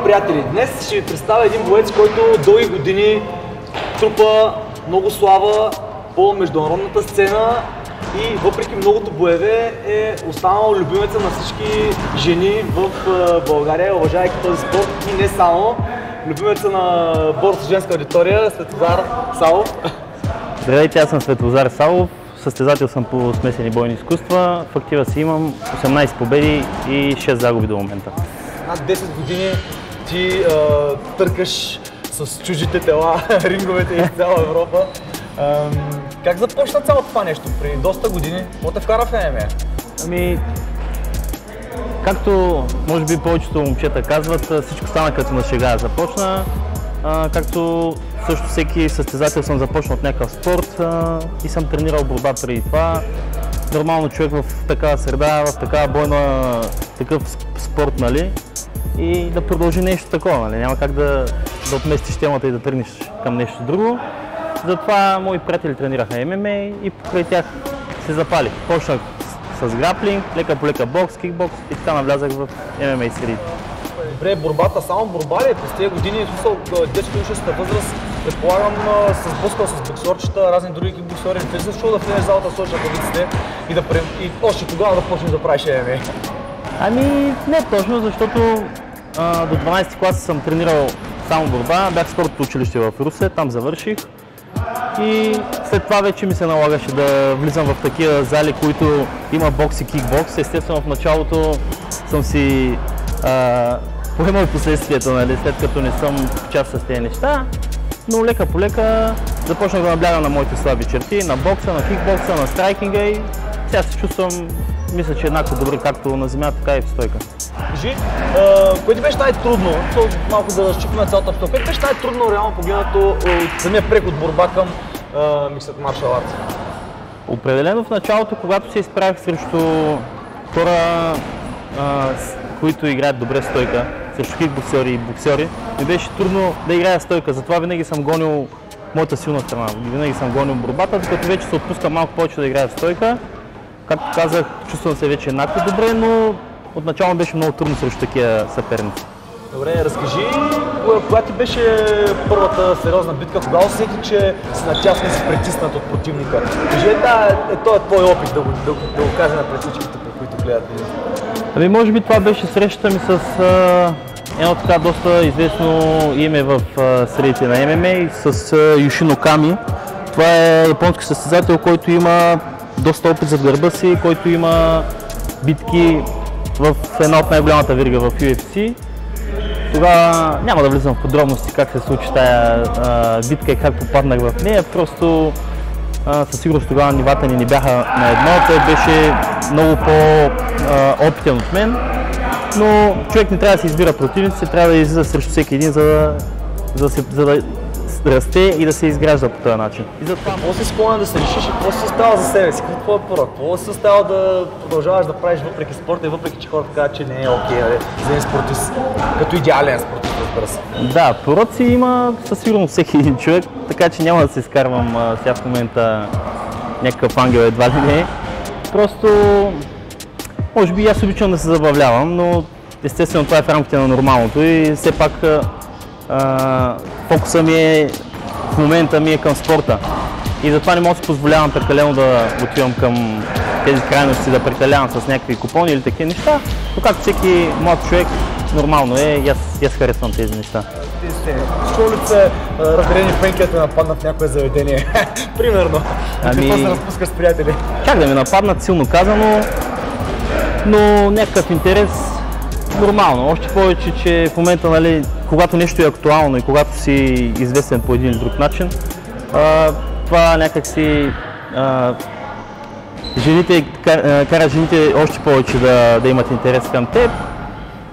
приятели, днес ще ви представя един боец, който дълги години трупа много слава по международната сцена и въпреки многото боеве е останал любимеца на всички жени в България, уважайки този спорт и не само. Любимеца на борс женска аудитория, Светозар Савов. Здравейте, аз съм Светозар Савов, състезател съм по смесени бойни изкуства. В актива си имам 18 победи и 6 загуби до момента. Над 10 години ти търкаш с чужите тела ринговете из цяла Европа. Как започна цялото това нещо? При доста години, какво те вкара в ММА? Ами, както може би повечето момчета казват, всичко стана като на шега. Започна, както също всеки състезател съм започнал от някакъв спорт и съм тренирал борба преди това. Нормално човек в такава среда, в такава бойна, такъв спорт, нали? И да продължи нещо такова, нали? Няма как да отместиш темата и да тръгнеш към нещо друго. Затова мои приятели тренираха ММА и покрай тях се запалих. Почнах с граплинг, лека по лека бокс, кикбокс и така навлязах в ММА средите. Добре, борбата само борба ли? През тези години, в 10-годишната възраст, предполагам, се сблъскал с боксерчета, разни други кикбоксери. Не си чул да влезеш в залата, сложиш ръкавиците и още тогава да почнеш да правиш ММА? Ами не точно, защото до 12 класа съм тренирал само борба. Бях в спортното училище в Русе, там завърших. И след това вече ми се налагаше да влизам в такива зали, които има бокс и кикбокс. Естествено в началото съм си поемал последствията, нали, след като не съм част с тези неща. Но лека по лека започнах да наблягам на моите слаби черти, на бокса, на кикбокса, на страйкинга и сега се чувствам, мисля, че еднакво добре както на земята, така и в стойка. Кажи, кое ти беше най-трудно, малко да разчупим цялата обстановка, кое ти беше най-трудно реално погледнато от самия преход борба към миксът маршал арт? Определено в началото, когато се изправих срещу хора, които играят добре стойка, срещу кикбоксери и боксери, ми беше трудно да играя стойка, затова винаги съм гонил моята силна страна, винаги съм гонил борбата, докато вече се отпускам малко повече да играя в стойка. Както казах, чувствам се вече еднакво добре, но отначало беше много трудно срещу такива съперници. Добре, разкажи, коя ти беше първата сериозна битка, кога усети, че си натясно и си притиснат от противника? Кажи, той е твой опит да го кажа на пред всичките, по които гледат. Ами може би това беше срещата ми с едно така доста известно име в средите на ММА, с Юшин Оками. Това е японски състезател, който има доста опит зад гърба си, който има битки в една от най-голямата верига в UFC. Тогава няма да влизам в подробности как се случи тая битка и как попаднах в нея, просто със сигурност тогава нивата ни не бяха на едно, той беше много по-опитен от мен, но човек не трябва да се избира противници, трябва да излиза срещу всеки един, за да расте и да се изгражда по този начин. И затова... Какво си склонен да се решиш и какво си остава за себе си? Какво е порок? Какво си остава да продължаваш да правиш въпреки спорта и въпреки че хората казват, че не е окей, за един спортист, като идеален спортист, разбира се? Да, пороци има със сигурност всеки един човек, така че няма да се изкарвам сега в момента някакъв ангел едва ли не. Просто, може би аз обичам да се забавлявам, но естествено това е в рамките на нормалното и все пак фокуса ми е в момента ми е към спорта и затова не мога да си позволявам прекалено да отивам към тези крайности, да прекалявам с някакви купони или такива неща, но както всеки млад човек, нормално е и аз харесвам тези неща. Ти сте с улица, разделени пенките да нападнат в някое заведение, примерно, и какво се разпускаш с приятели? Как да ме нападнат, силно казано, но някакъв интерес нормално, още повече, че в момента, нали, когато нещо е актуално и когато си известен по един или друг начин, това някакси кара жените още повече да имат интерес към теб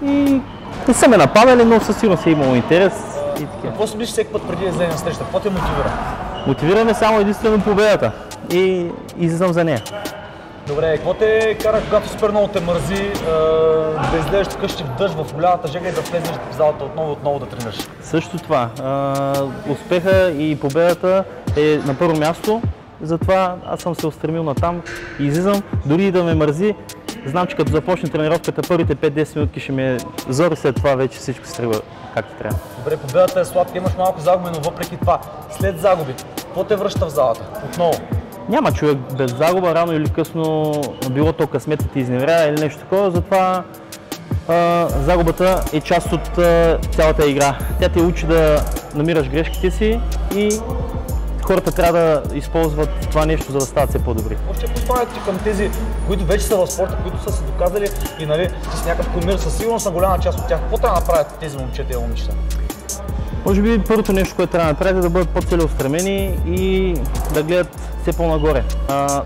и не са ме нападали, но със сигурност е имало интерес. Какво си мислиш всеки път преди да излезем на среща? Какво те мотивира? Мотивира ме само единствено победата и излизам за нея. Добре, какво те кара, когато супер много те мързи, да излезеш вкъщи в дъжд, в голямата жега и да влезеш в залата отново да тренираш? Също това. Успеха и победата е на първо място, затова аз съм се устремил натам и излизам, дори и да ме мързи, знам, че като започне тренировката, първите 5-10 минутки ще ми е зор и след това вече всичко се тръгва както трябва. Добре, победата е сладка, имаш малко загуби, но въпреки това, след загуби, какво те връща в залата? Отново? Няма човек без загуба, рано или късно било то късметът ти изневерява или нещо такова, затова загубата е част от цялата игра. Тя те учи да намираш грешките си и хората трябва да използват това нещо, за да стават все по-добри. Още посланието към тези, които вече са в спорта, които са се доказали и нали, с някакъв кумир, със сигурност на голяма част от тях. Какво трябва да направят тези момчета и момичета? Може би първото нещо, което трябва да направят е да бъдат по-целеустремени и да гледат все по-нагоре.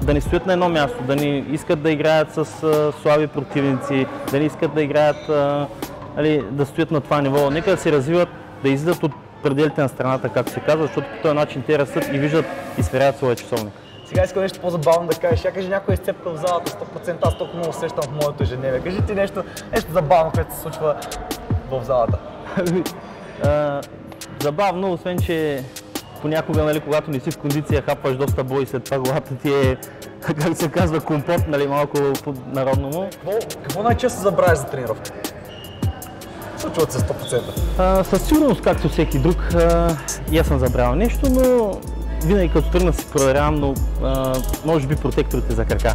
Да не стоят на едно място, да не искат да играят с слаби противници, да не искат да играят, да стоят на това ниво. Нека да се развиват, да излизат от пределите на страната, както се казва, защото по този начин те растат и виждат и сверяват своя часовник. Сега искам нещо по-забавно да кажеш. Ще кажи някоя изцепка в залата 100%, аз толкова много усещам в моето ежедневие. Кажи ти нещо забавно, което се случва в залата. Забавно, освен че понякога, нали, когато не си в кондиция, хапваш доста бой и след това главата ти е, как се казва, компот, нали, малко по-народному. Какво най-често забравяш за тренировка? Случват се 100%. Със сигурност, както всеки друг, и аз съм забравял нещо, но винаги като тръгна си проверявам, но може би протекторите за крака.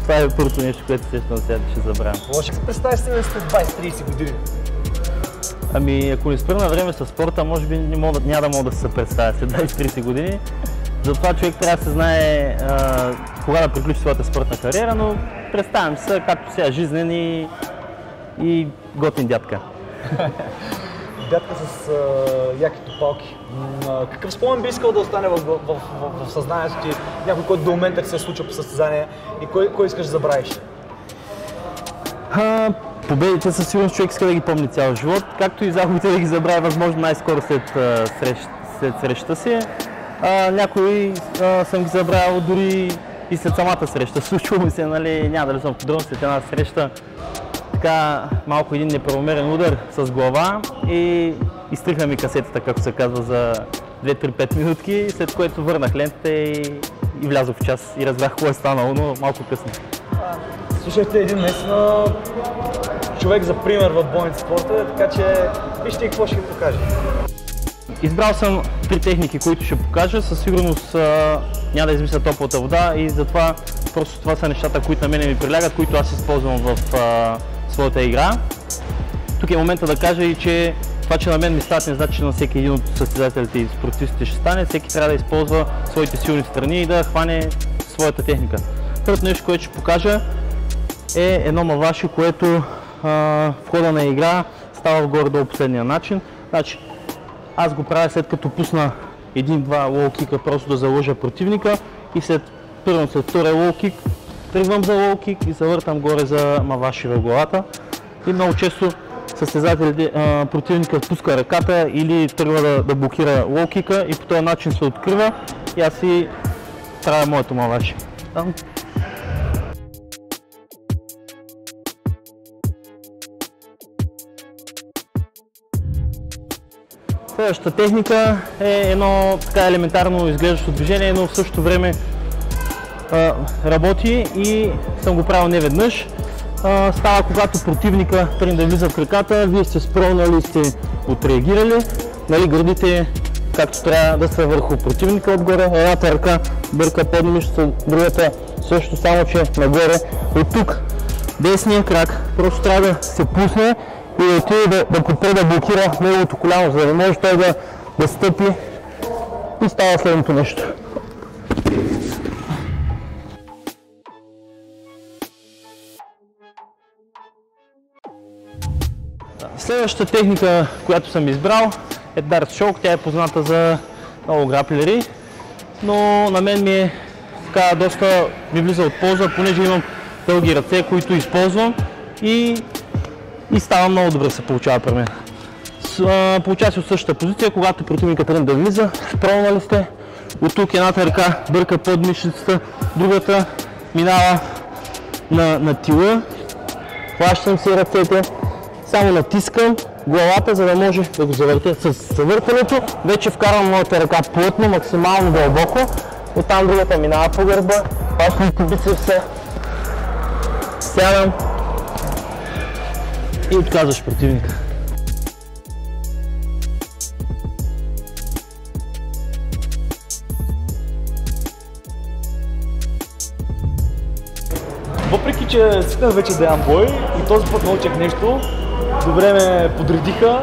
Това е първото нещо, което сещам сега, ще забравям. Какво ще се представиш сега след 20-30 години? Ами, ако не спра на време със спорта, може би няма да мога да се представя след 20-30 години. Затова човек трябва да се знае кога да приключи своята спортна кариера, но представям се както сега жизнен и готин дядка. Дядка с яките палки. Какъв спомен би искал да остане в съзнанието ти, някой, който до момента ти се случва по състезание и кой искаш да забравиш? Победите със сигурност човек иска да ги помни цял живот, както и загубите да ги забравя възможно най-скоро след срещата си. Някои съм ги забравял дори и след самата среща. Случва ми се, нали, няма да ли съм подробно, след една среща така малко един неправомерен удар с глава и изтрихна ми касетата, както се казва, за 2-3-5 минутки, след което върнах лентата и влязох в час и разбрах какво е станало, но малко късно. Слушайте един наистина човек за пример в бойните спорта, така че вижте какво ще ви покаже. Избрал съм 3 техники, които ще покажа. Със сигурност няма да измисля топлата вода и затова просто това са нещата, които на мен ми прилягат, които аз използвам в своята игра. Тук е момента да кажа и че това, че на мен ми стават, не значи, че на всеки един от състезателите и спортистите ще стане. Всеки трябва да използва своите силни страни и да хване своята техника. Първото нещо, което ще покажа е едно маваши, което в хода на игра става горе-долу последния начин. Значи, аз го правя след като пусна един-два лоу-кика, просто да залъжа противника и след втория лоу-кик тръгвам за лоу-кик и завъртам горе за маваши в главата. И много често състезателите, противникът пуска ръката или тръгва да блокира лоу-кика и по този начин се открива и аз си правя моето маваши. Следващата техника е едно така елементарно изглеждащо движение, но в същото време работи и съм го правил не веднъж. Става когато противника тръгне да влиза в краката, вие сте спронали и сте отреагирали. Нали, гърдите както трябва да са върху противника отгоре, едната ръка бърка под мишцата, другата също, само че нагоре. От тук десния крак просто трябва да се пусне и да отиде да попре да блокира неговото коляно, за да не може той да стъпи и става следното нещо. Следващата техника, която съм избрал, е Dart Choke. Тя е позната за много граплери, но на мен доста ми влиза от полза, понеже имам дълги ръце, които използвам и става много добре се получава при мен. Получава се от същата позиция, когато противникът тръгне да влиза, спронали сте, от тук едната ръка бърка под мишницата, другата минава на тила, хващам си ръцете, само натискам главата, за да може да го завъртя. С завъртането вече вкарвам моята ръка плътно, максимално дълбоко, оттам другата минава по гърба, хващам по бицепса Сядам и отказваш противника. Въпреки че свикнах вече да ям бой и този път научих нещо, добре ме подредиха,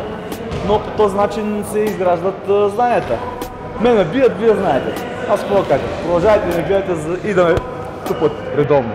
но по този начин се изграждат знанията. Ме ме бият, вие знаете. Аз какво да кажа? Продължавайте да ме гледате и да ме тупат редовно.